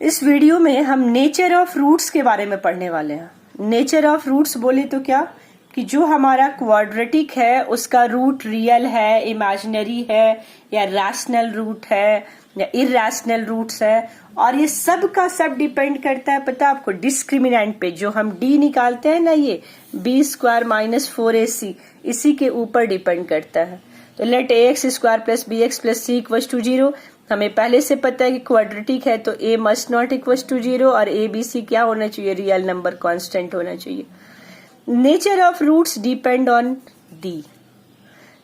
इस वीडियो में हम नेचर ऑफ रूट्स के बारे में पढ़ने वाले हैं। नेचर ऑफ रूट्स बोले तो क्या कि जो हमारा क्वाड्रेटिक है उसका रूट रियल है, इमेजिनरी है, या रैशनल रूट है या इरैशनल रूट्स है। और ये सब का सब डिपेंड करता है, पता आपको, डिस्क्रिमिनेंट पे। जो हम डी निकालते हैं ना, ये बी स्क्वायर माइनस 4ac, इसी के ऊपर डिपेंड करता है। तो let ax square plus b x plus c equal to 0। हमें पहले से पता है कि क्वाड्रेटिक है तो a must not equal to 0 और a b c क्या होना चाहिए, रियल नंबर, कांस्टेंट होना चाहिए। Nature of roots depend on d।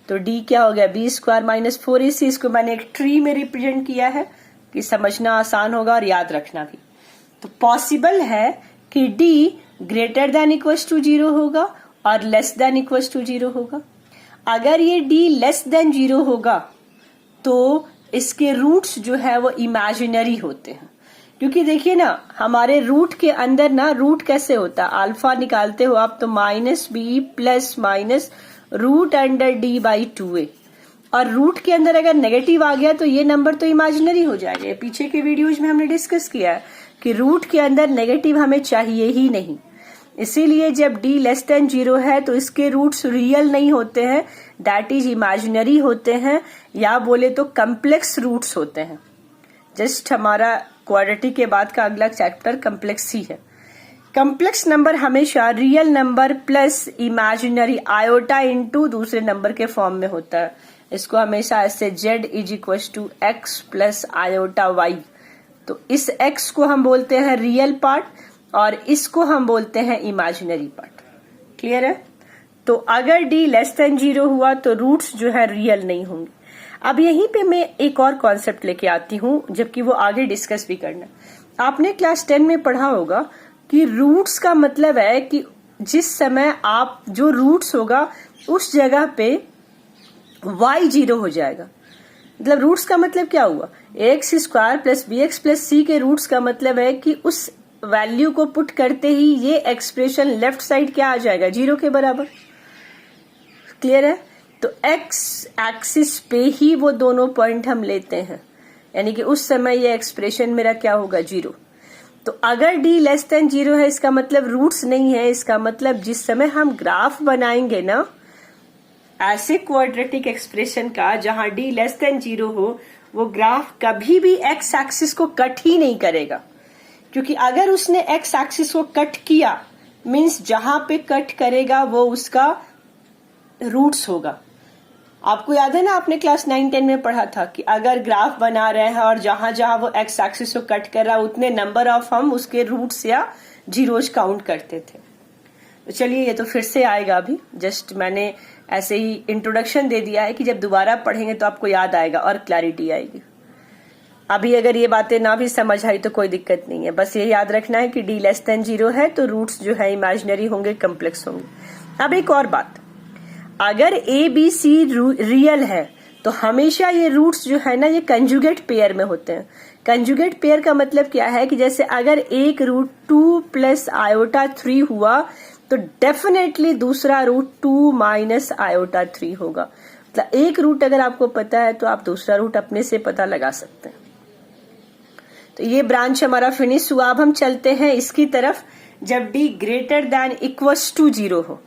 तो d क्या हो गया, बी स्क्वायर माइनस 4ac। इसको मैंने एक ट्री में रिप्रेजेंट किया है कि समझना आसान होगा और याद रखना भी। तो पॉसिबल है कि d greater than equal to 0 होगा और लेस देन इक्वल टू 0 होगा। अगर ये d लेस देन 0 होगा तो इसके रूट्स जो है वो इमेजिनरी होते हैं। क्योंकि देखिए ना, हमारे रूट के अंदर ना, रूट कैसे होता है, अल्फा निकालते हो आप तो minus b plus minus root under d by 2a। और रूट के अंदर अगर नेगेटिव आ गया तो ये नंबर तो इमेजिनरी हो जाएगा। पीछे के वीडियोज में हमने डिस्कस किया है कि रूट के अंदर नेगेटिव हमें चाहिए ही नहीं। इसीलिए जब d लेस देन 0 है तो इसके रूट्स रियल नहीं होते हैं, दैट इज इमेजिनरी होते हैं, या बोले तो कम्प्लेक्स रूट्स होते हैं। जस्ट हमारा क्वाड्रेटिक के बाद का अगला चैप्टर कम्प्लेक्स ही है। कम्प्लेक्स नंबर हमेशा real number plus imaginary iota into दूसरे नंबर के फॉर्म में होता है। इसको हमेशा ऐसे z is equal to x plus iota y। तो इस x को हम बोलते हैं रियल पार्ट और इसको हम बोलते हैं इमेजिनरी पार्ट। क्लियर है? तो अगर d लेस देन 0 हुआ तो रूट्स जो है रियल नहीं होंगे। अब यहीं पे मैं एक और कॉन्सेप्ट लेके आती हूँ, जबकि वो आगे डिस्कस भी करना। आपने क्लास 10 में पढ़ा होगा कि रूट्स का मतलब है कि जिस समय आप जो रूट्स होगा उस जगह पे y 0 हो जाएगा। मतलब रूट्स का मतलब क्या हुआ, x square plus b x plus c के रूट्स का मतलब है कि उस वैल्यू को पुट करते ही ये एक्सप्रेशन लेफ्ट साइड क्या आ जाएगा, 0 के बराबर। क्लियर है? तो एक्स एक्सिस पे ही वो दोनों पॉइंट हम लेते हैं, यानी कि उस समय ये एक्सप्रेशन मेरा क्या होगा, 0। तो अगर d लेस देन 0 है इसका मतलब रूट्स नहीं है। इसका मतलब जिस समय हम ग्राफ बनाएंगे ना ऐसे क्वाड्रेटिक एक्सप्रेशन का जहां d लेस देन 0 हो, वो ग्राफ कभी भी एक्स एक्सिस को कट ही नहीं करेगा। क्योंकि अगर उसने एक्स एक्सिस को कट किया मीन्स जहां पे कट करेगा वो उसका रूट्स होगा। आपको याद है ना, आपने क्लास 9-10 में पढ़ा था कि अगर ग्राफ बना रहे हैं और जहां जहां वो एक्स एक्सिस को कट कर रहा है उतने नंबर ऑफ हम उसके रूट्स या जीरोज काउंट करते थे। तो चलिए ये तो फिर से आएगा, अभी जस्ट मैंने ऐसे ही इंट्रोडक्शन दे दिया है कि जब दोबारा पढ़ेंगे तो आपको याद आएगा और क्लैरिटी आएगी। अभी अगर ये बातें ना भी समझ आई तो कोई दिक्कत नहीं है, बस ये याद रखना है कि d लेस देन 0 है तो रूट्स जो है इमेजिनरी होंगे, कम्प्लेक्स होंगे। अब एक और बात, अगर a b c रियल है तो हमेशा ये रूट्स जो है ना ये कंजुगेट पेयर में होते हैं। कंजुगेट पेयर का मतलब क्या है कि जैसे अगर एक रूट 2 प्लस आयोटा 3 हुआ तो डेफिनेटली दूसरा रूट 2 माइनस आयोटा 3 होगा। मतलब एक रूट अगर आपको पता है तो आप दूसरा रूट अपने से पता लगा सकते हैं। तो ये ब्रांच हमारा फिनिश हुआ। अब हम चलते हैं इसकी तरफ। जब d greater than equals to 0 हो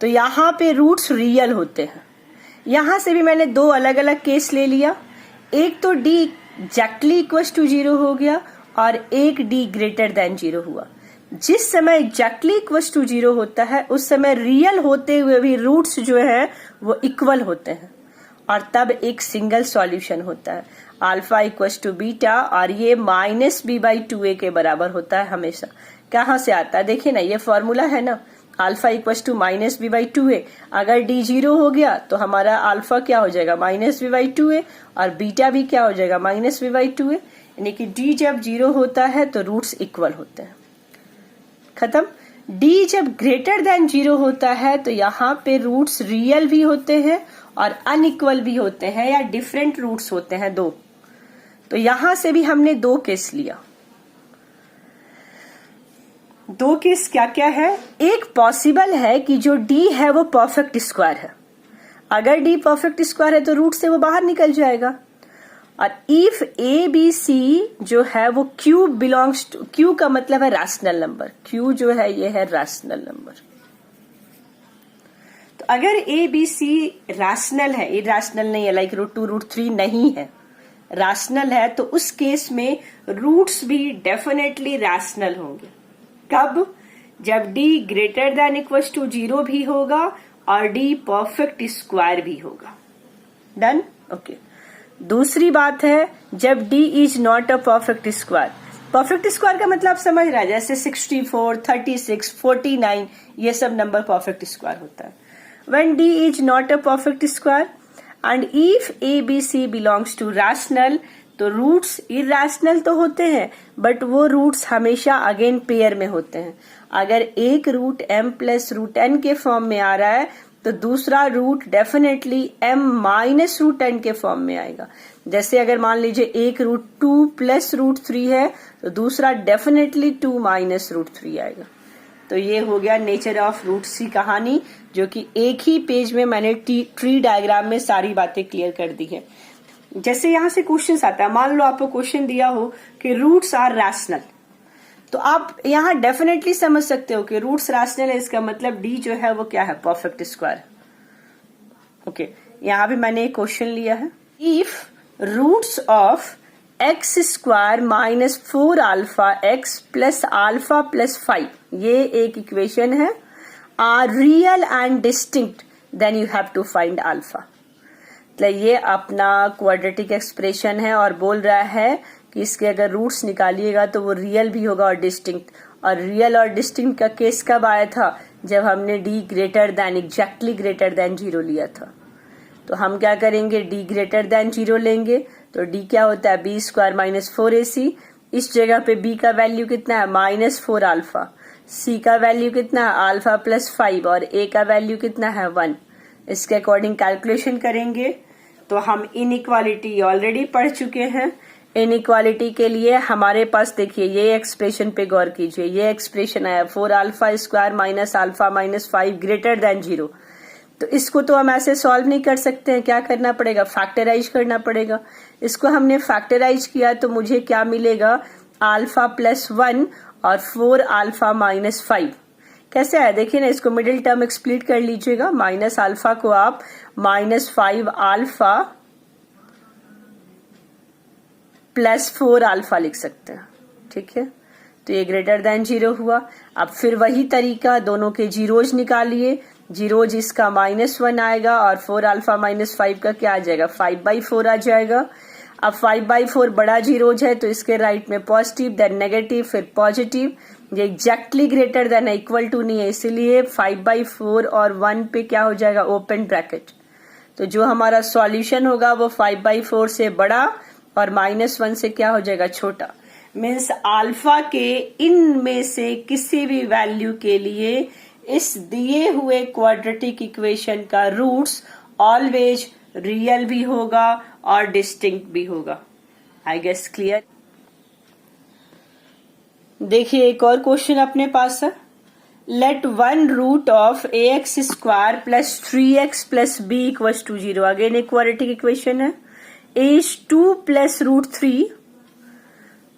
तो यहाँ पे रूट्स रियल होते हैं। यहां से भी मैंने दो अलग अलग केस ले लिया। एक तो d एग्जैक्टली इक्वल्स टू 0 हो गया और एक d ग्रेटर देन 0 हुआ। जिस समय एग्जैक्टली इक्वल्स टू 0 होता है उस समय रियल होते हुए भी रूट्स जो है वो इक्वल होते हैं और तब एक सिंगल सॉल्यूशन होता है, अल्फा इक्वल्स टू बीटा, और ये माइनस बी बाई 2a के बराबर होता है हमेशा। कहाँ से आता है, देखिए ना, ये फॉर्मूला है ना, alpha equals to minus b by 2a। अगर d 0 हो गया तो हमारा अल्फा क्या हो जाएगा, माइनस बी बाई 2a, और बीटा भी क्या हो जाएगा, माइनस बी बाई 2a। यानी कि d जब 0 होता है तो रूट्स इक्वल होते हैं। खत्म। d जब ग्रेटर देन 0 होता है तो यहाँ पे रूट्स रियल भी होते हैं और अनइक्वल भी होते हैं, या डिफरेंट रूट्स होते हैं दो। तो यहां से भी हमने दो केस लिया। दो केस क्या क्या है, एक पॉसिबल है कि जो d है वो परफेक्ट स्क्वायर है। अगर d परफेक्ट स्क्वायर है तो रूट से वो बाहर निकल जाएगा। और इफ ए बी सी जो है वो क्यू बिलोंग्स टू, क्यू का मतलब है रैशनल नंबर, क्यू जो है ये है रैशनल नंबर। तो अगर ए बी सी रैशनल है, इरैशनल नहीं है, लाइक √2 √3 नहीं है, रैशनल है, तो उस केस में रूट्स भी डेफिनेटली रैशनल होंगे। कब? जब d greater than equals to 0 भी होगा और d परफेक्ट स्क्वायर भी होगा। डन? ओके। दूसरी बात है जब d is not a perfect square. Perfect square का मतलब आप समझ रहे हैं, जैसे 64, 36, 49 ये सब नंबर परफेक्ट स्क्वायर होता है। When d is not a perfect square and if a b c belongs to rational, तो रूट्स इरेशनल तो होते हैं बट वो रूट्स हमेशा अगेन पेयर में होते हैं। अगर एक root m plus root n के फॉर्म में आ रहा है तो दूसरा root definitely m minus root n के फॉर्म में आएगा। जैसे अगर मान लीजिए एक रूट 2 प्लस रूट 3 है तो दूसरा डेफिनेटली 2 माइनस रूट 3 आएगा। तो ये हो गया नेचर ऑफ रूट्स की कहानी, जो कि एक ही पेज में मैंने ट्री डायग्राम में सारी बातें क्लियर कर दी है। जैसे यहां से क्वेश्चन आता है, मान लो आपको क्वेश्चन दिया हो कि रूट्स आर रैशनल, तो आप यहां डेफिनेटली समझ सकते हो कि रूट्स रैशनल है, इसका मतलब डी जो है वो क्या है, परफेक्ट स्क्वायर। ओके, यहां भी मैंने एक क्वेश्चन लिया है, if roots of x square minus 4 alpha x plus alpha plus 5, ये एक इक्वेशन है, are real and distinct, then you have to find alpha. मतलब ये अपना क्वाड्रेटिक एक्सप्रेशन है और बोल रहा है कि इसके अगर रूट्स निकालिएगा तो वो रियल भी होगा और डिस्टिंक्ट। और रियल और डिस्टिंक्ट का केस कब आया था, जब हमने D greater than, exactly greater then 0 लिया था। तो हम क्या करेंगे, डी ग्रेटर देन 0 लेंगे, तो डी क्या होता है, बी स्क्वायर माइनस 4ac। इस जगह पे बी का वैल्यू कितना है, -4 अल्फा, सी का वैल्यू कितना है, अल्फा प्लस 5, और ए का वैल्यू कितना है, 1। इसके अकॉर्डिंग कैलकुलेशन करेंगे तो हम इनइक्वालिटी ऑलरेडी पढ़ चुके हैं। इनइक्वालिटी के लिए हमारे पास देखिए ये एक्सप्रेशन पे गौर कीजिए, ये एक्सप्रेशन आया 4 alpha square minus alpha minus 5 greater than 0। तो इसको तो हम ऐसे सॉल्व नहीं कर सकते हैं, क्या करना पड़ेगा, फैक्टराइज करना पड़ेगा। इसको हमने फैक्टराइज किया तो मुझे क्या मिलेगा, अल्फा प्लस 1 और 4 अल्फा माइनस 5। कैसे आया देखिए ना, इसको मिडिल टर्म एक्सप्लिट कर लीजिएगा, माइनस अल्फा को आप -5 अल्फा प्लस 4 अल्फा लिख सकते हैं। ठीक है, तो ये ग्रेटर देन 0 हुआ। अब फिर वही तरीका, दोनों के जीरोज निकालिए, जीरोज इसका -1 आएगा और 4 अल्फा माइनस 5 का क्या आ जाएगा, 5/4 आ जाएगा। अब 5/4 बड़ा जीरोज है तो इसके राइट में पॉजिटिव, देन नेगेटिव, फिर पॉजिटिव। ये exactly greater than equal to नहीं है, इसीलिए 5/4 और 1 पे क्या हो जाएगा, ओपन ब्रैकेट। तो जो हमारा सॉल्यूशन होगा वो 5/4 से बड़ा और -1 से क्या हो जाएगा, छोटा। मीन्स अल्फा के इनमें से किसी भी वैल्यू के लिए इस दिए हुए क्वाड्रेटिक इक्वेशन का रूट्स ऑलवेज रियल भी होगा और डिस्टिंक्ट भी होगा। I guess clear. देखिए एक और क्वेश्चन अपने पास है, let 1 root of ax square plus 3x plus b equals to 0। Again एक क्वाड्रेटिक इक्वेशन है, a is 2 plus √3,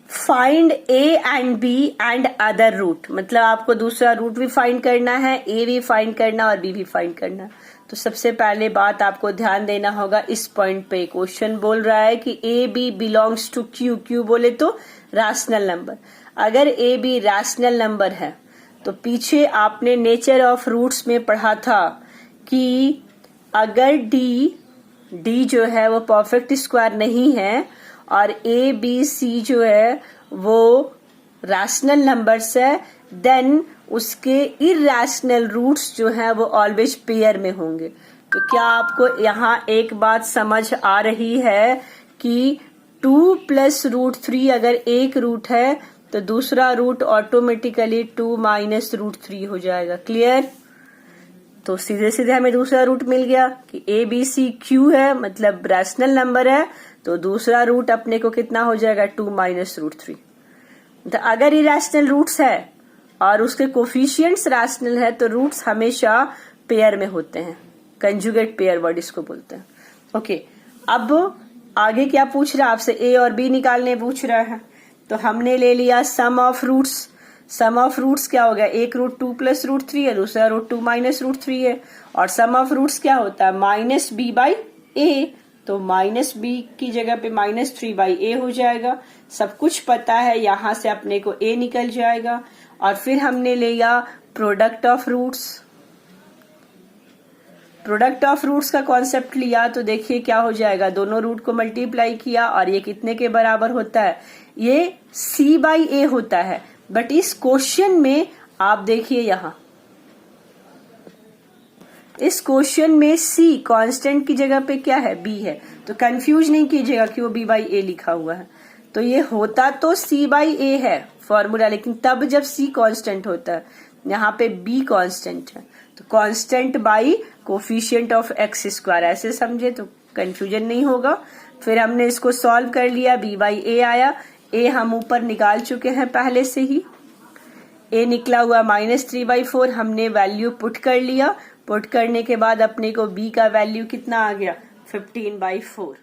find a and b and other root. मतलब आपको दूसरा रूट भी फाइंड करना है, a भी फाइंड करना और b भी फाइंड करना। तो सबसे पहले बात आपको ध्यान देना होगा इस पॉइंट पे, क्वेश्चन बोल रहा है कि a b belongs to q, q बोले तो रैशनल नंबर। अगर a b रैशनल नंबर है तो पीछे आपने नेचर ऑफ रूट्स में पढ़ा था कि अगर d जो है वो परफेक्ट स्क्वायर नहीं है और a b c जो है वो रैशनल नंबर्स है, देन उसके इरैशनल रूट्स जो है वो ऑलवेज पेयर में होंगे। तो क्या आपको यहाँ एक बात समझ आ रही है कि 2 प्लस √3 अगर एक रूट है तो दूसरा रूट ऑटोमेटिकली 2 माइनस √3 हो जाएगा। क्लियर। तो सीधे सीधे हमें दूसरा रूट मिल गया कि a b c q है, मतलब रैशनल नंबर है, तो दूसरा रूट अपने को कितना हो जाएगा, 2 माइनस √3। तो अगर इरैशनल रूट्स है और उसके कोफिशिएंट्स रैशनल है तो रूट्स हमेशा पेयर में होते हैं, कंजुगेट पेयर वर्ड इसको बोलते हैं। ओके, अब आगे क्या पूछ रहा है आपसे, ए और बी निकालने पूछ रहा है। तो हमने ले लिया sum of roots. Sum of roots क्या हो गया, एक रूट 2 प्लस रूट 3 है, दूसरा रूट 2 माइनस रूट 3 है। और सम ऑफ रूट्स क्या होता है, माइनस बी बाई ए। तो माइनस बी की जगह पे माइनस 3 बाई ए हो जाएगा। सब कुछ पता है, यहां से अपने को ए निकल जाएगा। और फिर हमने लिया product of roots. Product of roots का कॉन्सेप्ट लिया तो देखिए क्या हो जाएगा, दोनों रूट को मल्टीप्लाई किया और ये कितने के बराबर होता है, ये c बाई ए होता है। बट इस क्वेश्चन में आप देखिए, यहां इस क्वेश्चन में c कांस्टेंट की जगह पे क्या है, b है। तो कंफ्यूज नहीं कीजिएगा कि वो b बाई ए लिखा हुआ है। तो ये होता तो c बाई ए है फॉर्मूला, लेकिन तब जब c कांस्टेंट होता है, यहाँ पे b कांस्टेंट है। तो constant by coefficient of x square, ऐसे समझे तो कंफ्यूजन नहीं होगा। फिर हमने इसको सॉल्व कर लिया, b बाई ए आया। a हम ऊपर निकाल चुके हैं पहले से ही, a निकला हुआ -3/4। हमने वैल्यू पुट कर लिया। पुट करने के बाद अपने को b का वैल्यू कितना आ गया, 15/4।